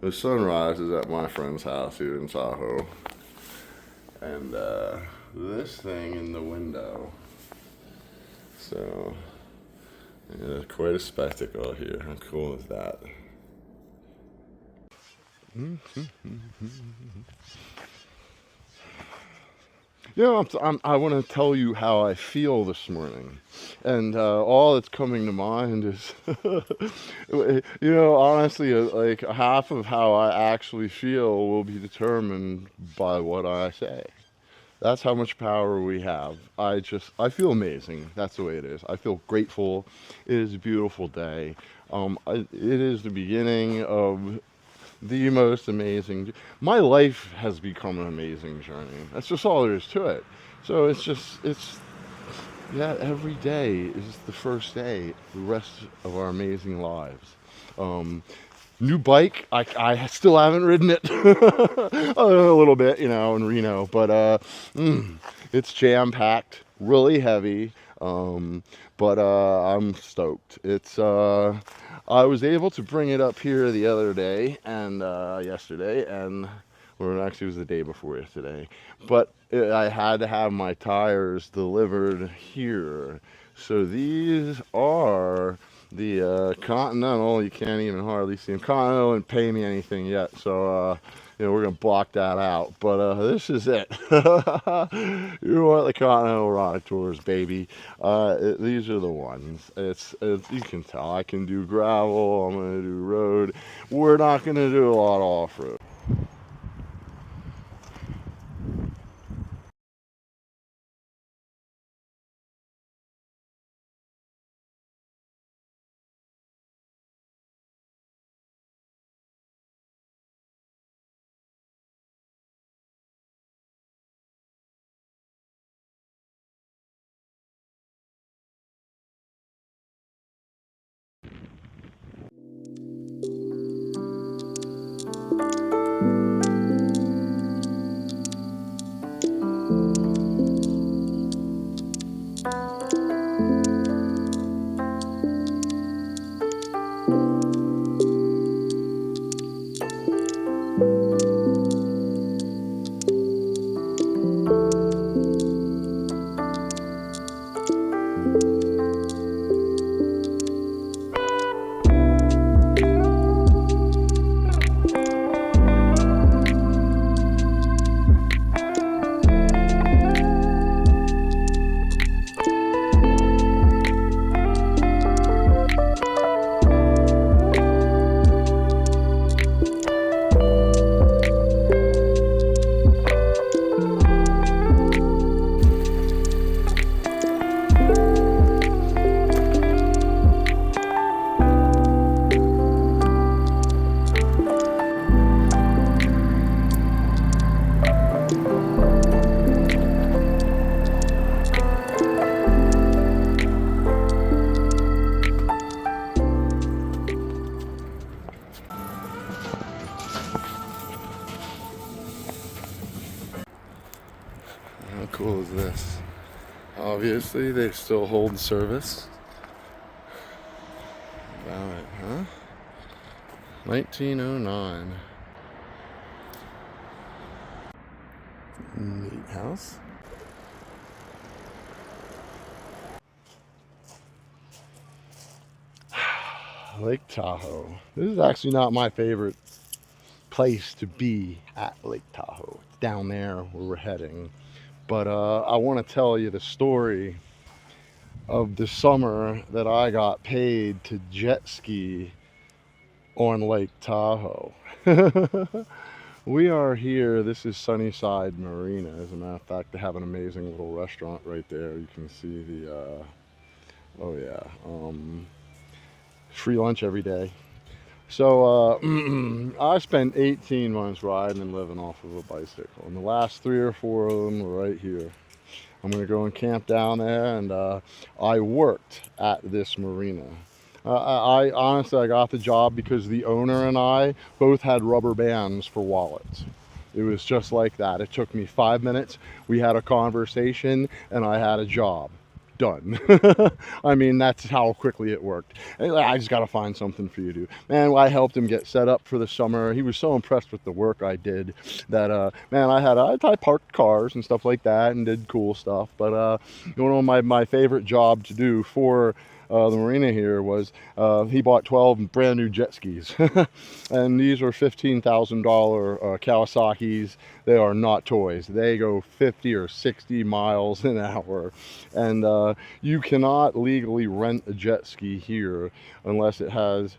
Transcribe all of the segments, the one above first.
The sunrise is at my friend's house here in Tahoe. And this thing in the window. So, yeah, quite a spectacle here. How cool is that? You know, I want to tell you how I feel this morning. And all that's coming to mind is, honestly, like half of how I actually feel will be determined by what I say. That's how much power we have. I feel amazing. That's the way it is. I feel grateful. It is a beautiful day. It is the beginning of the most amazing. My life has become an amazing journey. That's just all there is to it. So yeah, every day is the first day, the rest of our amazing lives. New bike, I still haven't ridden it. A little bit, in Reno, but it's jam packed, really heavy. But I'm stoked. I was able to bring it up here the other day and yesterday, and or actually it was the day before yesterday. But I had to have my tires delivered here. So these are the Continental. You can't even hardly see them. Continental didn't pay me anything yet, so we're gonna block that out. But this is it. You want the Continental Rock Tours, baby? These are the ones. It's you can tell I can do gravel. I'm gonna do road. We're not gonna do a lot of off road. How cool is this? Obviously, they still hold service. About it, huh? 1909. Neat house. Lake Tahoe. This is actually not my favorite place to be at Lake Tahoe. It's down there where we're heading. But I want to tell you the story of the summer that I got paid to jet ski on Lake Tahoe. We are here. This is Sunnyside Marina. As a matter of fact, they have an amazing little restaurant right there. You can see the, oh yeah, free lunch every day. So I spent 18 months riding and living off of a bicycle. And the last 3 or 4 of them were right here. I'm going to go and camp down there, and I worked at this marina. I honestly, I got the job because the owner and I both had rubber bands for wallets. It was just like that. It took me 5 minutes. We had a conversation, and I had a job. done. I mean, that's how quickly it worked. And I just got to find something for you to do. Man, I helped him get set up for the summer. He was so impressed with the work I did that, man, I parked cars and stuff like that and did cool stuff. But, one of my favorite job to do for the marina here was he bought 12 brand new jet skis. And these are $15,000 Kawasaki's. They are not toys. They go 50 or 60 miles an hour. And you cannot legally rent a jet ski here unless it has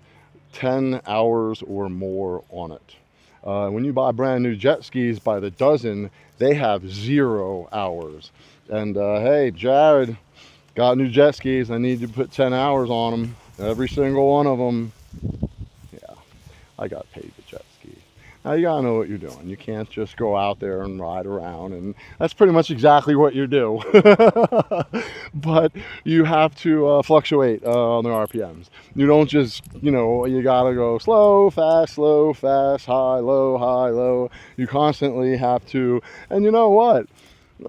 10 hours or more on it. When you buy brand new jet skis by the dozen, they have 0 hours. And hey, Jared, got new jet skis. I need you to put 10 hours on them. Every single one of them. Yeah, I got paid the jet ski. Now you gotta know what you're doing. You can't just go out there and ride around, and that's pretty much exactly what you do. But you have to fluctuate on the RPMs. You don't just, you gotta go slow, fast, high, low. You constantly have to, and you know what?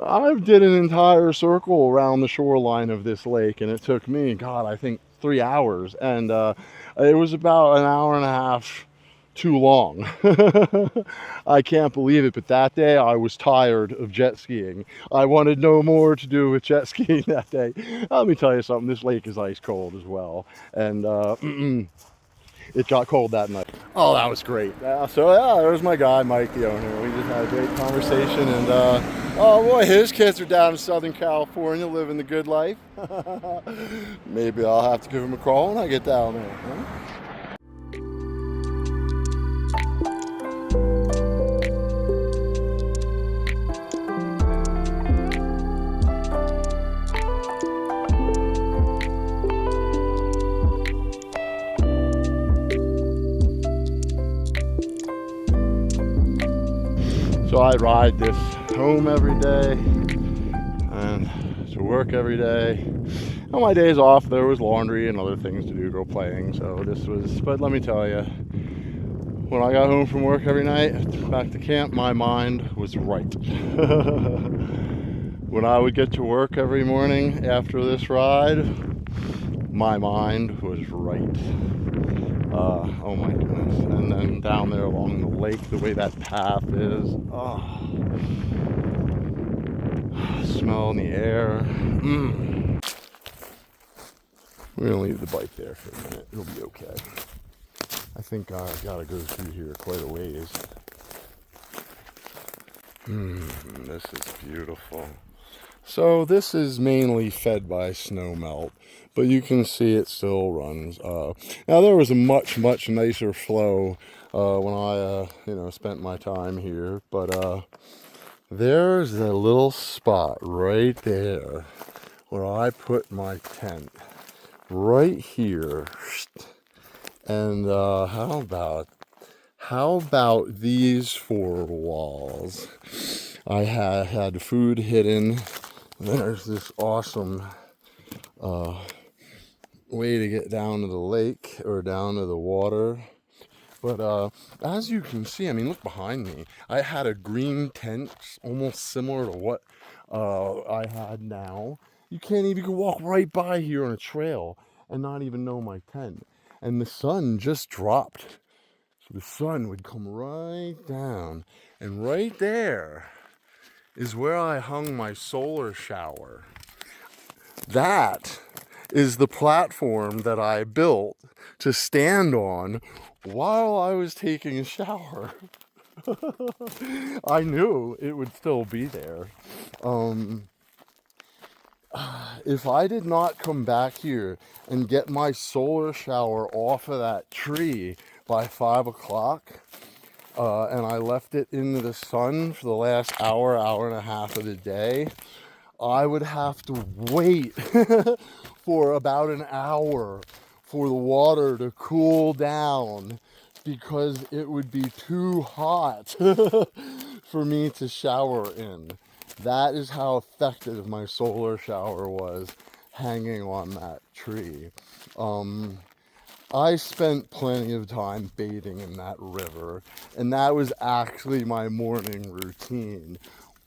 I did an entire circle around the shoreline of this lake, and it took me, God, I think 3 hours, and it was about an hour and a half too long. I can't believe it, but that day I was tired of jet skiing. I wanted no more to do with jet skiing that day. Let me tell you something, this lake is ice cold as well, and it got cold that night. Oh, that was great. So yeah, there's my guy, Mike, the owner. We just had a great conversation, and oh boy, his kids are down in Southern California living the good life. Maybe I'll have to give him a call when I get down there. Huh? So I ride this home every day and to work every day. On my days off, there was laundry and other things to do, go playing. So this was, but let me tell you, when I got home from work every night, back to camp, my mind was right. When I would get to work every morning after this ride, my mind was right. Oh my goodness. And then down there along the lake, the way that path is, smell in the air. We're gonna leave the bike there for a minute. It'll be okay. I think I gotta go through here quite a ways. This is beautiful. So this is mainly fed by snow melt, but you can see it still runs. Now there was a much nicer flow when I spent my time here, but there's a little spot right there where I put my tent, right here. And how about these 4 walls? I had food hidden. There's this awesome way to get down to the lake or down to the water. But as you can see, I mean, look behind me. I had a green tent almost similar to what I had now. You can't even walk right by here on a trail and not even know my tent. And the sun just dropped. So the sun would come right down. And right there is where I hung my solar shower. That is the platform that I built to stand on while I was taking a shower. I knew it would still be there. If I did not come back here and get my solar shower off of that tree by 5 o'clock, and I left it in the sun for the last hour and a half of the day, I would have to wait for about an hour for the water to cool down because it would be too hot for me to shower in. That is how effective my solar shower was hanging on that tree. I spent plenty of time bathing in that river, and that was actually my morning routine.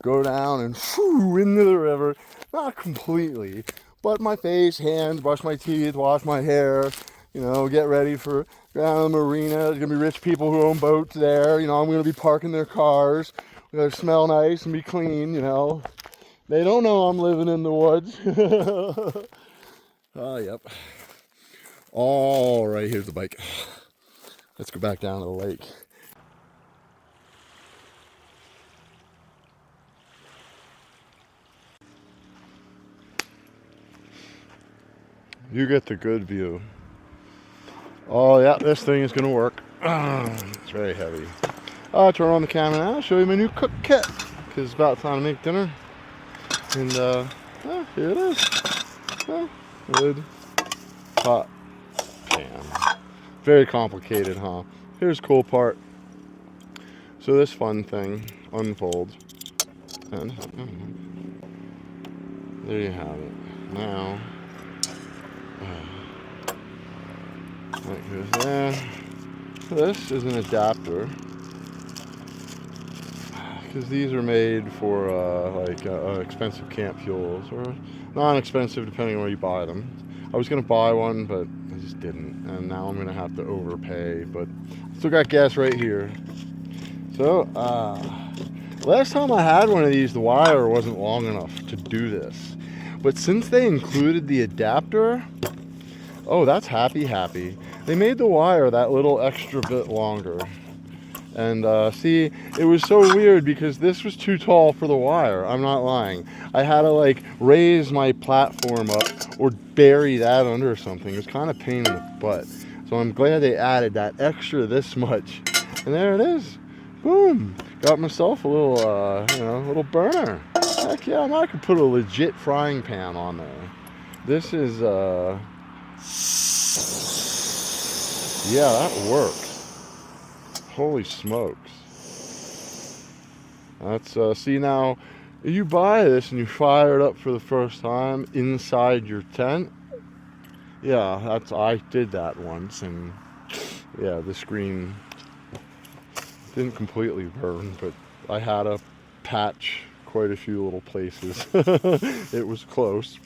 Go down and into the river, not completely, butt my face, hands, brush my teeth, wash my hair, you know, get ready for down the marina. There's gonna be rich people who own boats there. You know, I'm gonna be parking their cars. We gotta smell nice and be clean, you know. They don't know I'm living in the woods. Oh, yep. All right, here's the bike. Let's go back down to the lake. You get the good view. Oh yeah, this thing is gonna work. It's very heavy. I'll turn on the camera now, show you my new cook kit. Because it's about time to make dinner. And here it is. Wood, pot, pan. Very complicated, huh? Here's the cool part. So this fun thing unfolds. And there you have it. Now, that goes there. This is an adapter. Because these are made for expensive camp fuels, or non-expensive depending on where you buy them. I was going to buy one, but I just didn't, and now I'm going to have to overpay, but I still got gas right here. So, last time I had one of these, the wire wasn't long enough to do this. But since they included the adapter, oh, that's happy. They made the wire that little extra bit longer. And see, it was so weird because this was too tall for the wire. I'm not lying. I had to like raise my platform up or bury that under something. It was kind of pain in the butt. So I'm glad they added that extra this much. And there it is. Boom. Got myself a little, little burner. Heck yeah, I could put a legit frying pan on there. This is, yeah, that works. Holy smokes. That's, see now, you buy this and you fire it up for the first time inside your tent. Yeah, I did that once, and yeah, the screen didn't completely burn, but I had to patch quite a few little places. It was close.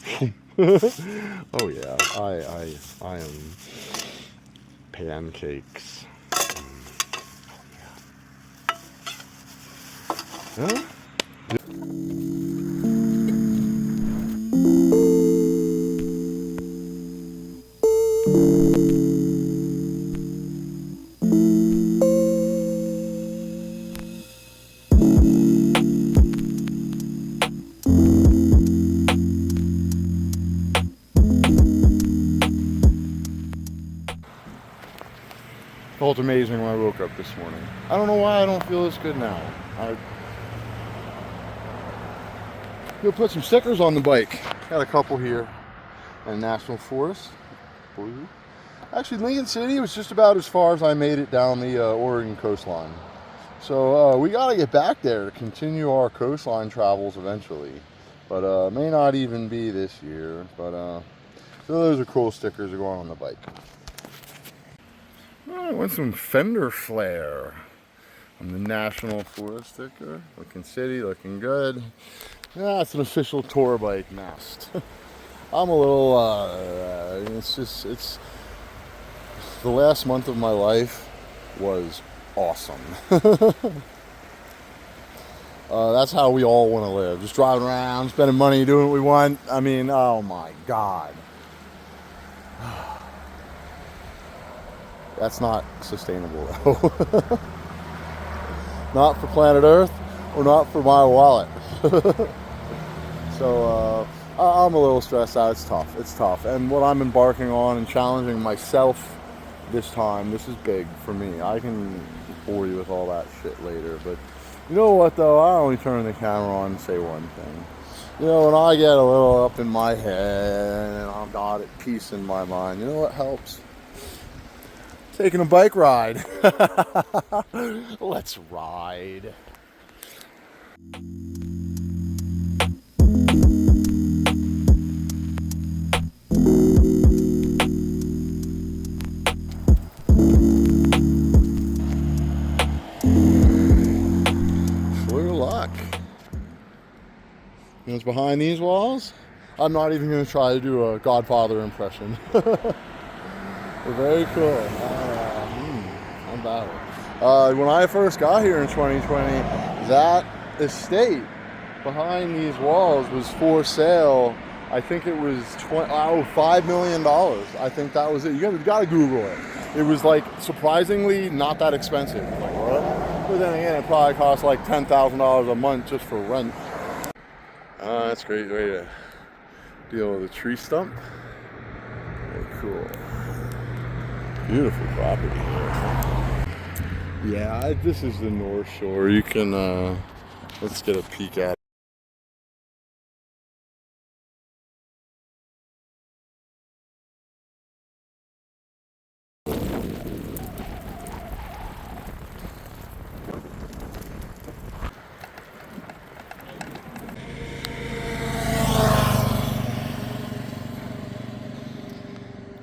Oh yeah, I am pancakes. Huh? Felt amazing when I woke up this morning. I don't know why I don't feel this good now. We'll put some stickers on the bike. Got a couple here. And National Forest. Blue. Actually, Lincoln City was just about as far as I made it down the Oregon coastline. So we got to get back there to continue our coastline travels eventually. But may not even be this year. But so those are cool stickers that go on the bike. Oh, I want some fender flare on the National Forest sticker. Looking city, looking good. Yeah, it's an official tour bike nest. I'm a little, it's the last month of my life was awesome. That's how we all want to live. Just driving around, spending money, doing what we want. I mean, oh my God. That's not sustainable though. Not for planet Earth or not for my wallet. So I'm a little stressed out. It's tough. And what I'm embarking on and challenging myself this time, this is big for me. I can bore you with all that shit later. But you know what though? I only turn the camera on and say one thing. You know, when I get a little up in my head and I'm not at peace in my mind, you know what helps? Taking a bike ride. Let's ride. For luck. You know what's behind these walls? I'm not even going to try to do a Godfather impression. Very cool. How about it? When I first got here in 2020, that estate behind these walls was for sale. I think it was $5 million. I think that was it. You got to Google it. It was like surprisingly not that expensive. I'm like, what? But then again, it probably cost like $10,000 a month just for rent. That's a great way to deal with a tree stump. Very cool. Beautiful property here. Yeah, this is the North Shore. You can, let's get a peek at it.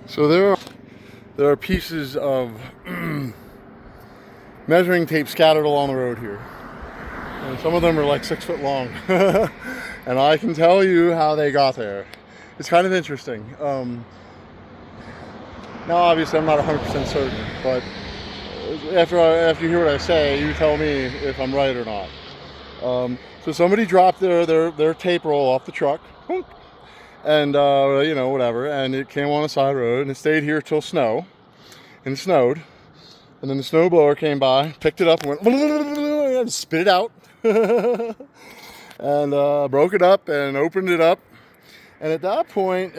So there are pieces of measuring tape scattered along the road here. And some of them are like 6 foot long. And I can tell you how they got there. It's kind of interesting. Now obviously I'm not 100% certain, but after you hear what I say, you tell me if I'm right or not. So somebody dropped their tape roll off the truck. And you know, whatever, and it came on a side road, and it stayed here till snow, and it snowed, and then the snow blower came by, picked it up, and went and spit it out, and broke it up and opened it up, and at that point,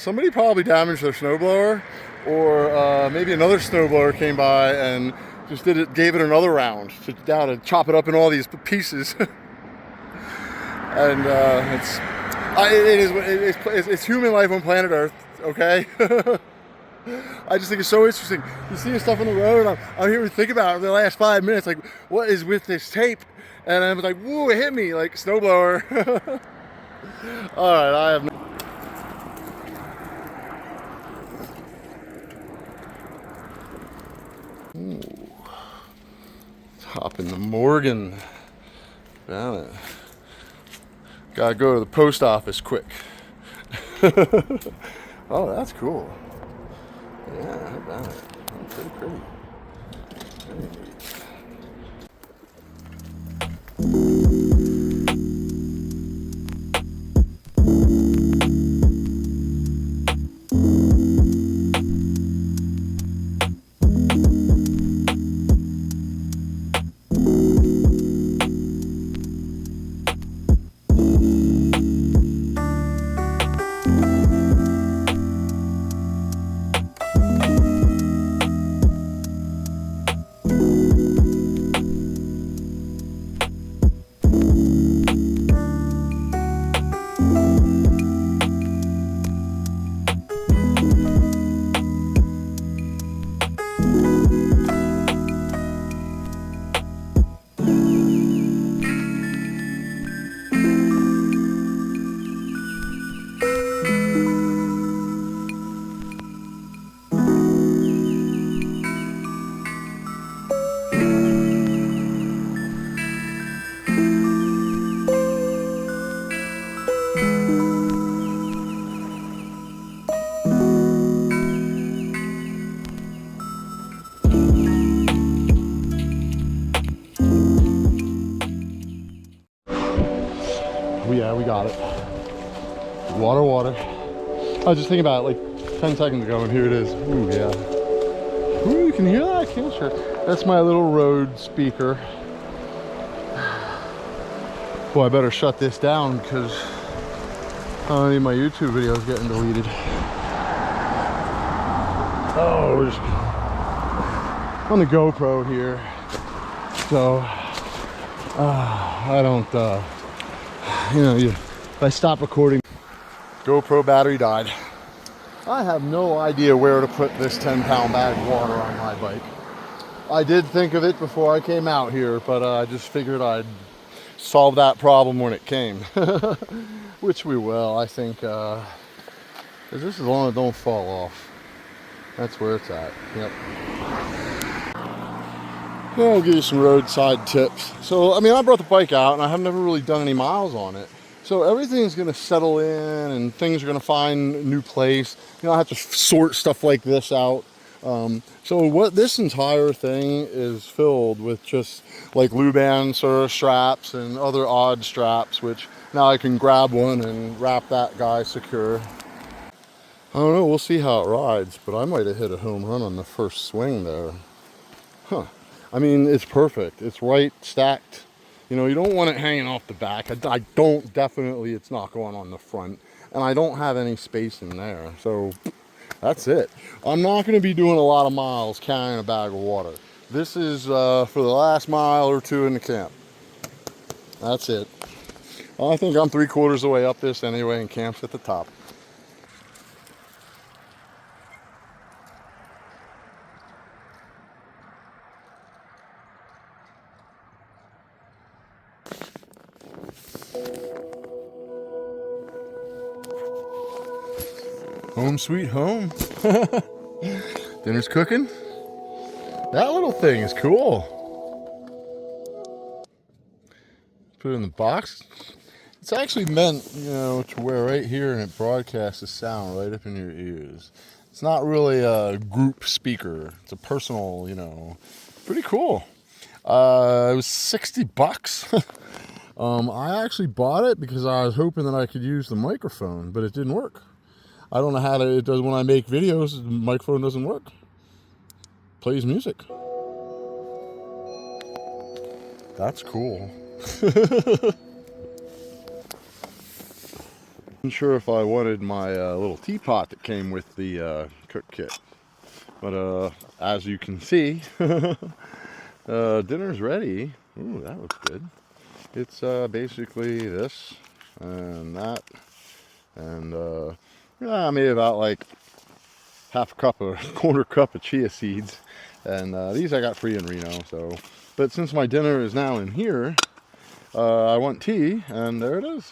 somebody probably damaged their snow blower, or maybe another snow blower came by and just gave it another round to chop it up in all these pieces, and it's human life on planet Earth, okay? I just think it's so interesting. You see this stuff on the road, and I'm here to think about it for the last 5 minutes, like, what is with this tape? And I'm like, whoa, it hit me, like, snowblower. All right, I have no... Ooh. Hop in the Morgan. Found it. Gotta go to the post office quick. Oh, that's cool. Yeah, how about it? Pretty pretty. Very neat. Yeah, we got it. Water, water. I was just thinking about it like 10 seconds ago, and here it is. Ooh, yeah. Ooh, you can hear that, can't you? That's my little road speaker. Boy, I better shut this down because I don't need my YouTube videos getting deleted. Oh, we're just on the GoPro here. So, I don't, you know, if I stop recording, GoPro battery died. I have no idea where to put this 10-pound bag of water on my bike. I did think of it before I came out here, but I just figured I'd solve that problem when it came. Which we will, I think, because this is long as it don't fall off. That's where it's at, yep. I'll give you some roadside tips. So, I mean, I brought the bike out and I have never really done any miles on it. So everything's going to settle in and things are going to find a new place. You know, I have to sort stuff like this out. So what this entire thing is filled with just like Luban Sur straps and other odd straps, which now I can grab one and wrap that guy secure. I don't know, we'll see how it rides, but I might have hit a home run on the first swing there. Huh. I mean, it's perfect. It's right stacked. You know, you don't want it hanging off the back. I don't, definitely it's not going on the front. And I don't have any space in there. So that's it. I'm not going to be doing a lot of miles carrying a bag of water. This is for the last mile or two in the camp. That's it. I think I'm 3/4 of the way up this anyway, and camp's at the top. Home sweet home. Dinner's cooking. That little thing is cool. Put it in the box. It's actually meant, you know, to wear right here and it broadcasts the sound right up in your ears. It's not really a group speaker. It's a personal, you know, pretty cool. It was $60. I actually bought it because I was hoping that I could use the microphone, but it didn't work. I don't know how it does when I make videos. The microphone doesn't work. Plays music. That's cool. I'm sure if I wanted my little teapot that came with the cook kit, but as you can see, dinner's ready. Ooh, that looks good. It's basically this and that, and maybe about like half a cup or quarter cup of chia seeds, and these I got free in Reno. So, but since my dinner is now in here, I want tea, and there it is.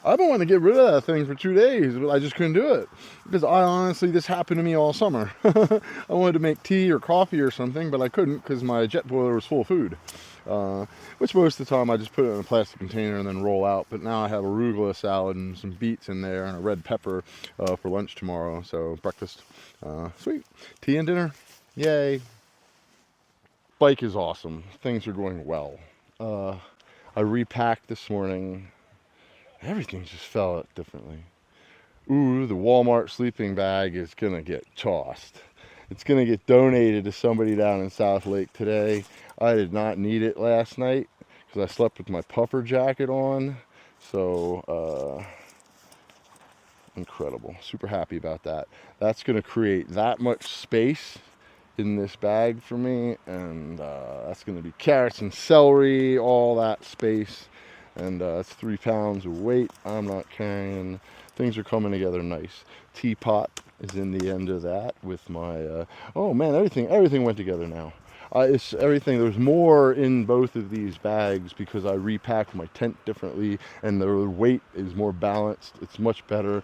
I've been wanting to get rid of that thing for 2 days, but I just couldn't do it. Because this happened to me all summer. I wanted to make tea or coffee or something, but I couldn't because my jet boiler was full of food. Which most of the time I just put it in a plastic container and then roll out. But now I have arugula salad and some beets in there and a red pepper for lunch tomorrow. So breakfast, sweet. Tea and dinner, yay. Bike is awesome. Things are going well. I repacked this morning. Everything just fell out differently. Ooh, the Walmart sleeping bag is gonna get tossed. It's gonna get donated to somebody down in South Lake today. I did not need it last night because I slept with my puffer jacket on. So, incredible. Super happy about that. That's gonna create that much space in this bag for me, and that's gonna be carrots and celery, all that space. And it's 3 pounds of weight I'm not carrying. Things are coming together nice. Teapot is in the end of that with my, oh man, everything went together now. It's everything. There's more in both of these bags because I repacked my tent differently and the weight is more balanced. It's much better.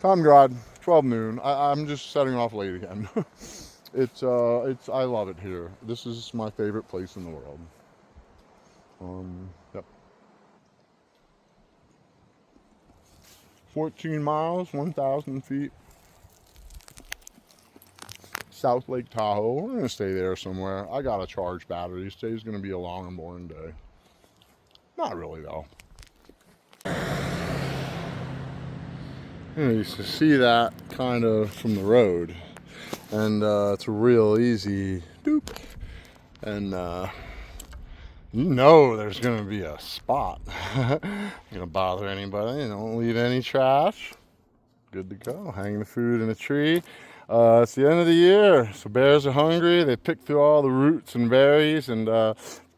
Time God, 12 noon. I'm just setting off late again. I love it here. This is my favorite place in the world. Yep. 14 miles, 1,000 feet. South Lake Tahoe. We're gonna stay there somewhere. I gotta charge batteries. Today's gonna be a long and boring day. Not really though. You can see that kind of from the road, and it's a real easy doop, and you know there's gonna be a spot. Not gonna bother anybody. Don't leave any trash. Good to go. Hang the food in a tree. It's the end of the year, so bears are hungry. They pick through all the roots and berries, and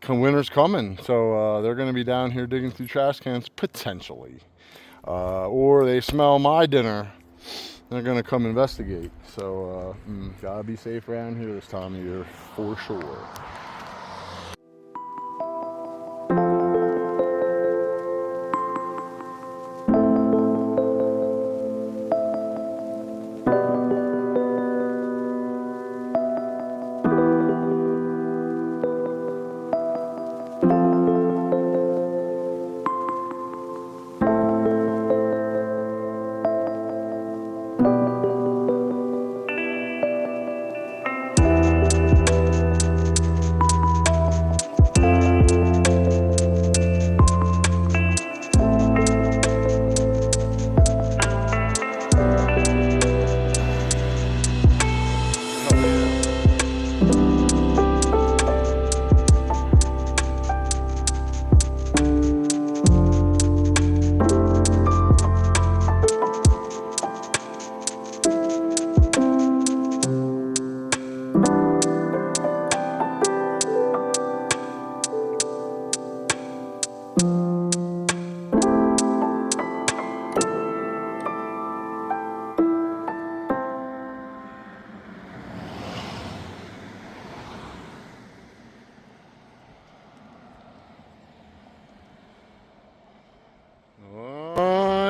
winter's coming, so they're gonna be down here digging through trash cans potentially. Or they smell my dinner, they're gonna come investigate. So gotta be safe around here this time of year for sure.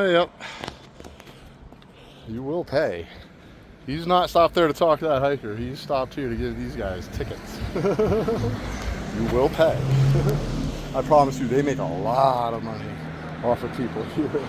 Yep. You will pay. He's not stopped there to talk to that hiker. He's stopped here to give these guys tickets. You will pay. I promise you, they make a lot of money off of people here.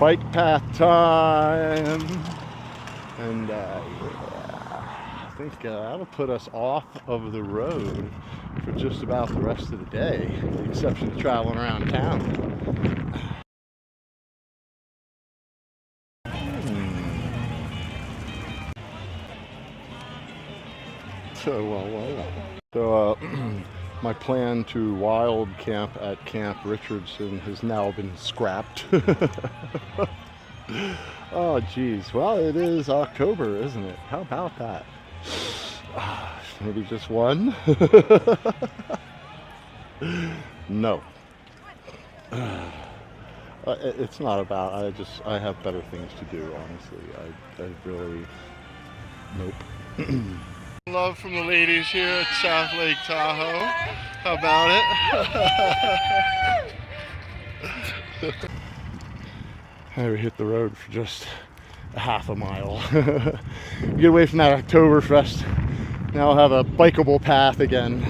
Bike path time, and yeah, I think that'll put us off of the road for just about the rest of the day, with the exception of traveling around town. So my plan to wild camp at Camp Richardson has now been scrapped. Oh geez, well it is October, isn't it? How about that? Maybe just one? No. It's not about, I have better things to do, honestly. I really, nope. Love from the ladies here at South Lake Tahoe. How about it? I hit the road for just a half a mile. Get away from that Oktoberfest. Now I'll have a bikeable path again.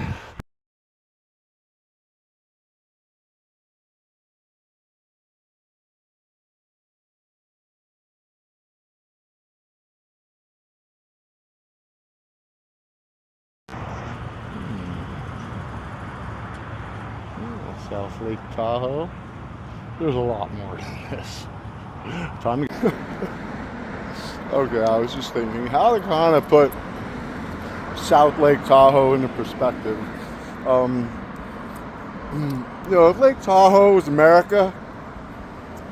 South Lake Tahoe. There's a lot more than this. Time to Okay, I was just thinking how to kind of put South Lake Tahoe into perspective. If Lake Tahoe was America,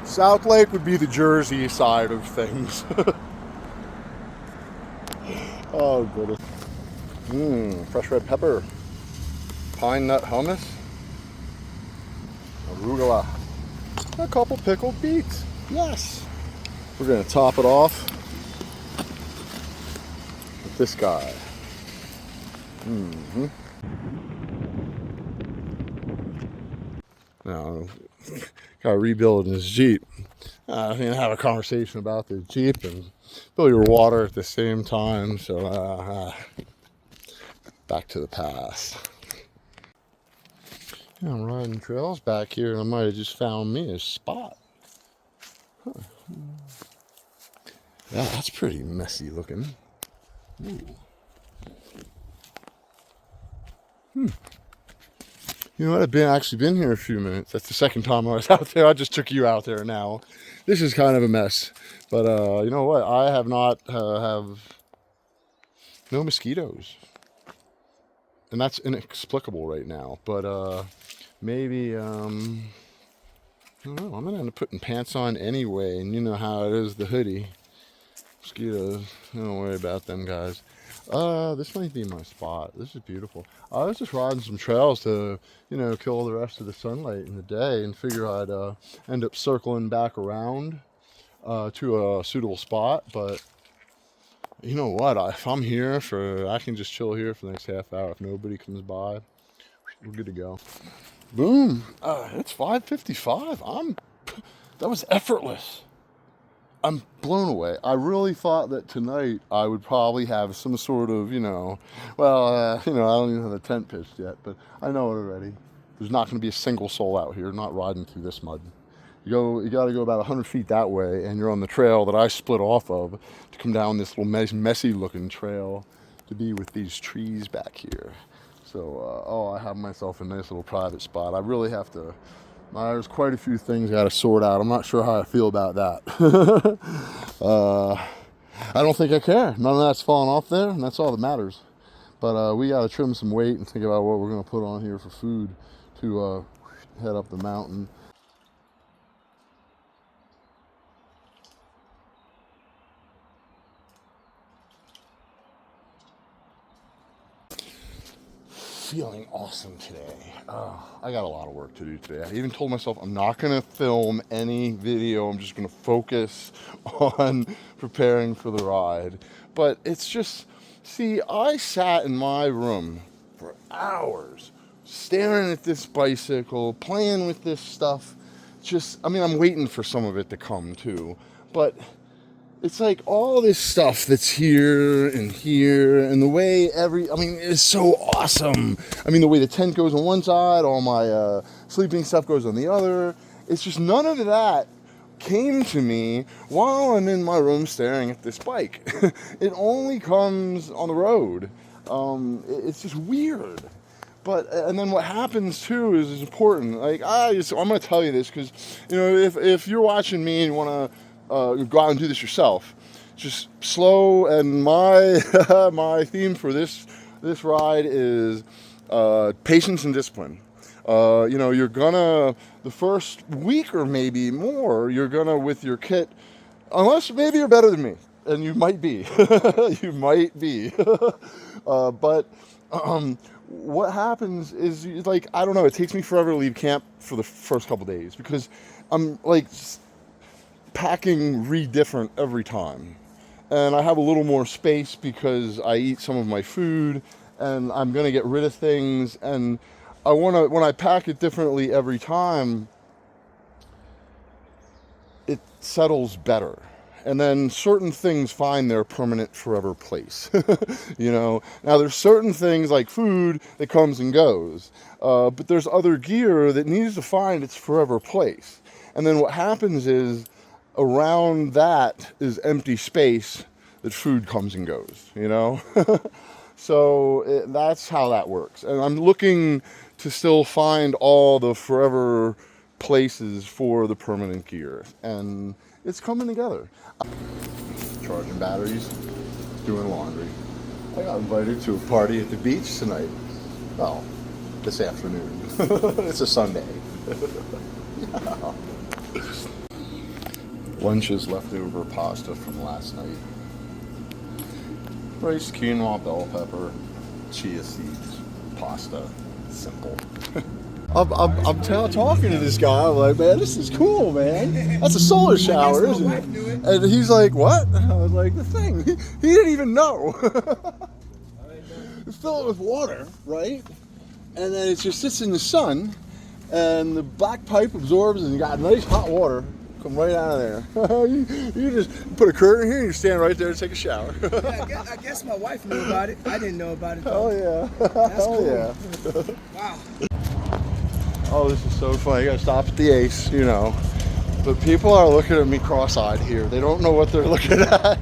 South Lake would be the Jersey side of things. Oh, goodness. Fresh red pepper, pine nut hummus, arugula, a couple pickled beets. Yes. We're going to top it off with this guy. Now, got to rebuild his Jeep. I'm going to have a conversation about the Jeep and fill your water at the same time. So, back to the past. Yeah, I'm riding trails back here, and I might have just found me a spot. Huh. Yeah, that's pretty messy looking. Ooh. You know what? I've actually been here a few minutes. That's the second time I was out there. I just took you out there now. This is kind of a mess. But you know what? I have not have no mosquitoes. And that's inexplicable right now. But maybe, I don't know. I'm going to end up putting pants on anyway. And you know how it is, the hoodie. Mosquitoes. Don't worry about them, guys. This might be my spot. This is beautiful. I was just riding some trails to, kill the rest of the sunlight in the day and figure I'd end up circling back around to a suitable spot. But you know what? If I'm here I can just chill here for the next half hour. If nobody comes by, we're good to go. Boom. It's 5:55. That was effortless. I'm blown away. I really thought that tonight I would probably have some sort of, I don't even have a tent pitched yet, but I know it already. There's not going to be a single soul out here not riding through this mud. You got to go about 100 feet that way, and you're on the trail that I split off of to come down this little messy looking trail to be with these trees back here. So, I have myself a nice little private spot. I really have to... There's quite a few things I got to sort out. I'm not sure how I feel about that. I don't think I care. None of that's falling off there, and that's all that matters. But we got to trim some weight and think about what we're going to put on here for food to head up the mountain. Feeling awesome today. I got a lot of work to do today. I even told myself I'm not going to film any video. I'm just going to focus on preparing for the ride. But it's just, I sat in my room for hours staring at this bicycle, playing with this stuff. I'm waiting for some of it to come too. But it's like all this stuff that's here, and the way it's so awesome. The way the tent goes on one side, all my sleeping stuff goes on the other. It's just none of that came to me while I'm in my room staring at this bike. It only comes on the road. It's just weird. And then what happens too is important. I'm going to tell you this because, if you're watching me and you want to go out and do this yourself, just slow. And my my theme for this ride is patience and discipline. You're gonna, the first week or maybe more, you're gonna, with your kit, unless maybe you're better than me, and you might be, but what happens is, I don't know, it takes me forever to leave camp for the first couple days because I'm packing different every time, and I have a little more space because I eat some of my food, and I'm gonna get rid of things, and when I pack it differently every time, it settles better, and then certain things find their permanent forever place. Now there's certain things like food that comes and goes, but there's other gear that needs to find its forever place, and then what happens is, around that is empty space that food comes and goes, So that's how that works. And I'm looking to still find all the forever places for the permanent gear. And it's coming together. Charging batteries, doing laundry. I got invited to a party at the beach tonight. Well, this afternoon. It's a Sunday. Yeah. Lunch is leftover pasta from last night. Rice, quinoa, bell pepper, chia seeds, pasta. Simple. I'm talking to this guy. I'm like, man, this is cool, man. That's a solar shower, isn't it? And he's like, what? And I was like, the thing. He didn't even know. You fill it with water, right? And then it just sits in the sun, and the black pipe absorbs, and you got nice hot water come right out of there. you just put a curtain here, and you stand right there to take a shower. Yeah, I guess my wife knew about it. I didn't know about it, though. Oh, yeah. That's cool. Yeah. Wow. Oh, this is so funny. You gotta stop at the Ace, you know. But people are looking at me cross-eyed here. They don't know what they're looking at.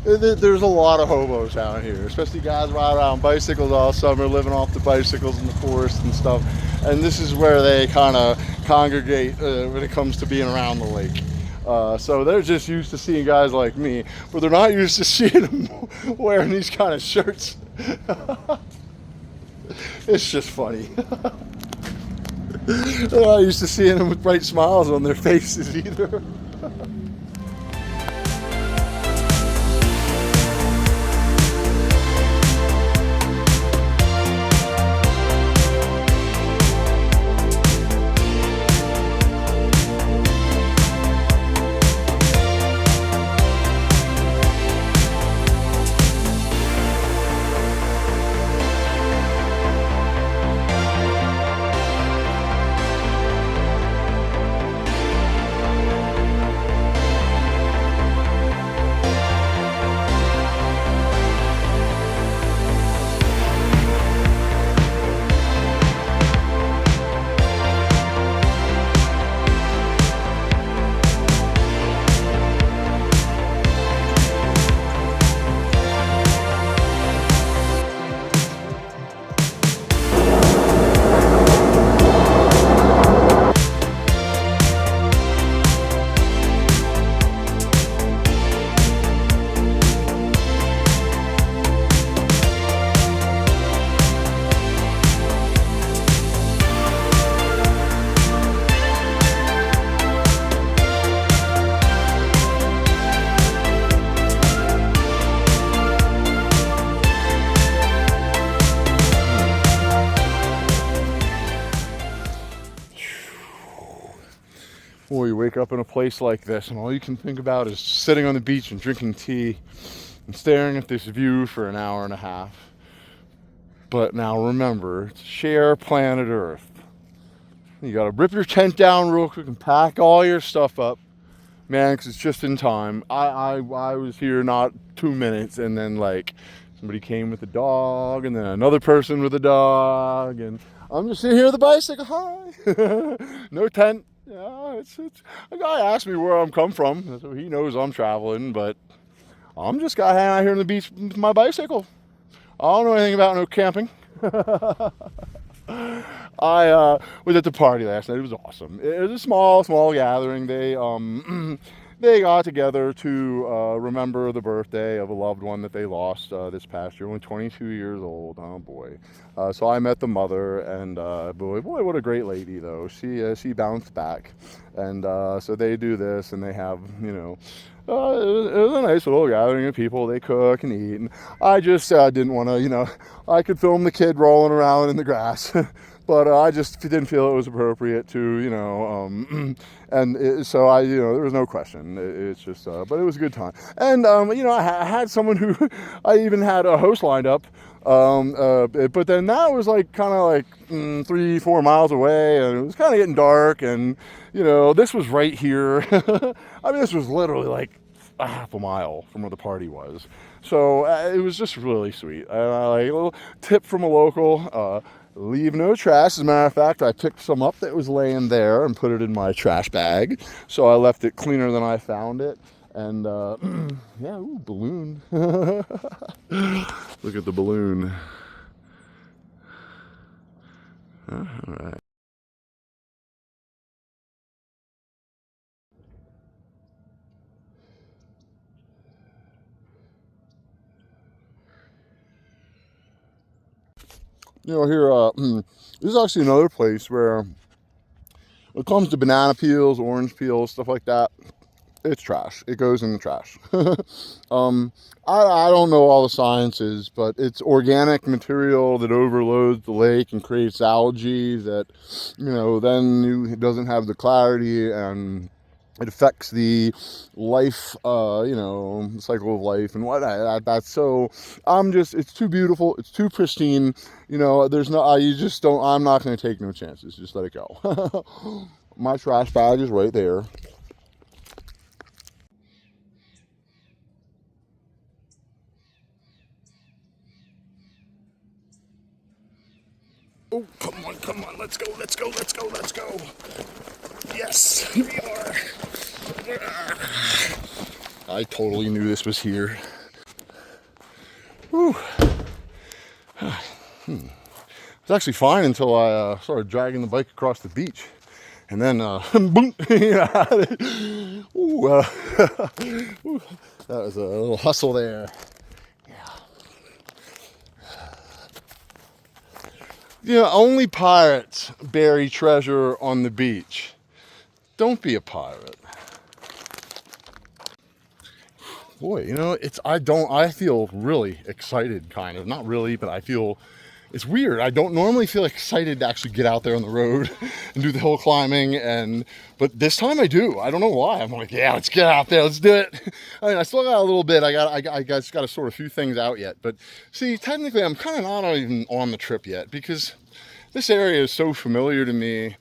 There's a lot of hobos out here, especially guys ride around bicycles all summer, living off the bicycles in the forest and stuff. And this is where they kind of congregate when it comes to being around the lake. So they're just used to seeing guys like me, but they're not used to seeing them wearing these kind of shirts. It's just funny. They're not used to seeing them with bright smiles on their faces either. Boy, you wake up in a place like this and all you can think about is sitting on the beach and drinking tea and staring at this view for an hour and a half. But now remember, share planet Earth. You gotta rip your tent down real quick and pack all your stuff up, man, because it's just in time. I was here not 2 minutes, and then like somebody came with a dog, and then another person with a dog, and I'm just sitting here with a bicycle. Hi. No tent. Yeah, it's a guy asked me where I'm come from, so he knows I'm traveling, but I'm just guy hanging out here on the beach with my bicycle. I don't know anything about no camping. I was at the party last night. It was awesome. It was a small gathering. They got together to remember the birthday of a loved one that they lost this past year, only 22 years old. Oh boy. So I met the mother, and boy, what a great lady though. She bounced back, and so they do this, and they have, you know, it was a nice little gathering of people. They cook and eat, and I just didn't want to, you know, I could film the kid rolling around in the grass. But I just didn't feel it was appropriate to, you know, so I, you know, there was no question. It's just, but it was a good time. And, you know, I had someone who, I even had a host lined up, but then that was like kind of like 3-4 miles away, and it was kind of getting dark, and, you know, this was right here. I mean, this was literally like a half a mile from where the party was. So it was just really sweet. Like a little tip from a local, leave no trash. As a matter of fact, I picked some up that was laying there and put it in my trash bag. So I left it cleaner than I found it. And yeah, ooh, balloon. Look at the balloon. All right. You know, here, this is actually another place where, when it comes to banana peels, orange peels, stuff like that, it's trash. It goes in the trash. I don't know all the sciences, but it's organic material that overloads the lake and creates algae that, you know, then it doesn't have the clarity, and it affects the life, you know, cycle of life and whatnot. That's so, it's too beautiful. It's too pristine. You know, there's no, you just don't, I'm not going to take no chances. Just let it go. My trash bag is right there. Oh, come on, let's go. Yes, here we are. I totally knew this was here. Whew. It was actually fine until I started dragging the bike across the beach. And then, boom, ooh, ooh, that was a little hustle there. Yeah, only pirates bury treasure on the beach. Don't be a pirate. Boy, you know, I feel really excited, kind of. Not really, but I feel, it's weird. I don't normally feel excited to actually get out there on the road and do the hill climbing, but this time I do. I don't know why. I'm like, yeah, let's get out there, let's do it. I mean, I still got a little bit. I just got to sort a few things out yet. But see, technically, I'm kind of not even on the trip yet because this area is so familiar to me.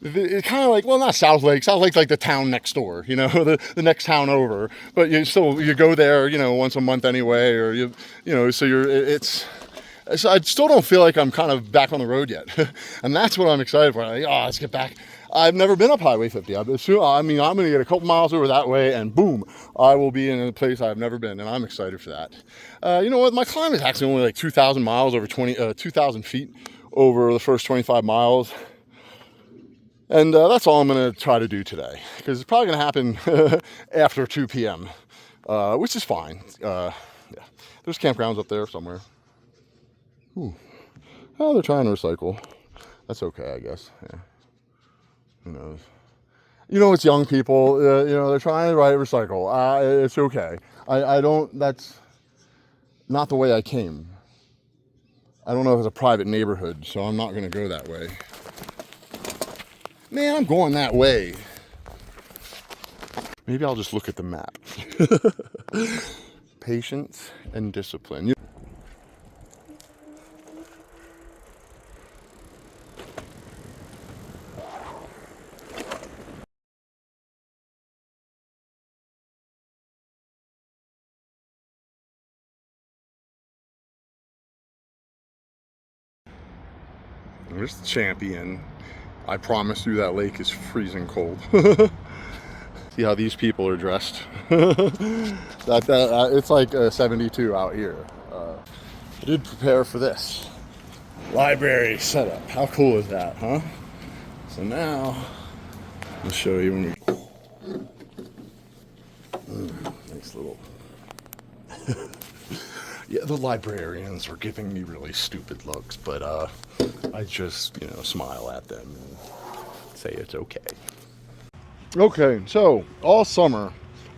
It's kind of like, well, not South Lake. South Lake's like the town next door, you know, the next town over. But you go there, you know, once a month anyway, or you know, so so I still don't feel like I'm kind of back on the road yet, and that's what I'm excited for. Like, oh, let's get back. I've never been up Highway 50. I'm going to get a couple miles over that way, and boom, I will be in a place I've never been, and I'm excited for that. You know what? My climb is actually only like 2,000 miles over 2,000 feet over the first 25 miles. And that's all I'm going to try to do today, because it's probably going to happen after 2 p.m., which is fine. Yeah, there's campgrounds up there somewhere. Ooh. Oh, they're trying to recycle. That's okay, I guess. Yeah. Who knows? You know, it's young people. You know, they're trying to recycle. It's okay. I don't. That's not the way I came. I don't know if it's a private neighborhood, so I'm not going to go that way. Man, I'm going that way. Maybe I'll just look at the map. Patience and discipline. There's the champion. I promise you that lake is freezing cold. See how these people are dressed? It's like 72 out here. I did prepare for this. Library setup. How cool is that, huh? So now, I'll show you when we... nice little... Yeah, the librarians were giving me really stupid looks, but I just, you know, smile at them and say it's okay. Okay, so all summer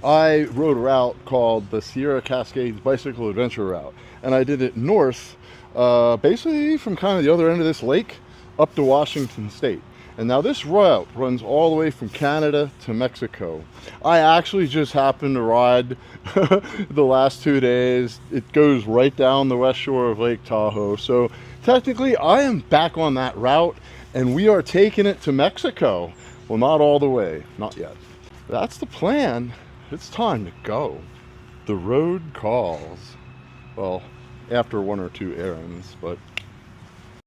I rode a route called the Sierra Cascades Bicycle Adventure Route, and I did it north, basically from kind of the other end of this lake up to Washington State. And now this route runs all the way from Canada to Mexico. I actually just happened to ride the last 2 days. It goes right down the west shore of Lake Tahoe. So technically I am back on that route, and we are taking it to Mexico. Well, not all the way, not yet. That's the plan. It's time to go. The road calls. Well, after 1 or 2 errands, but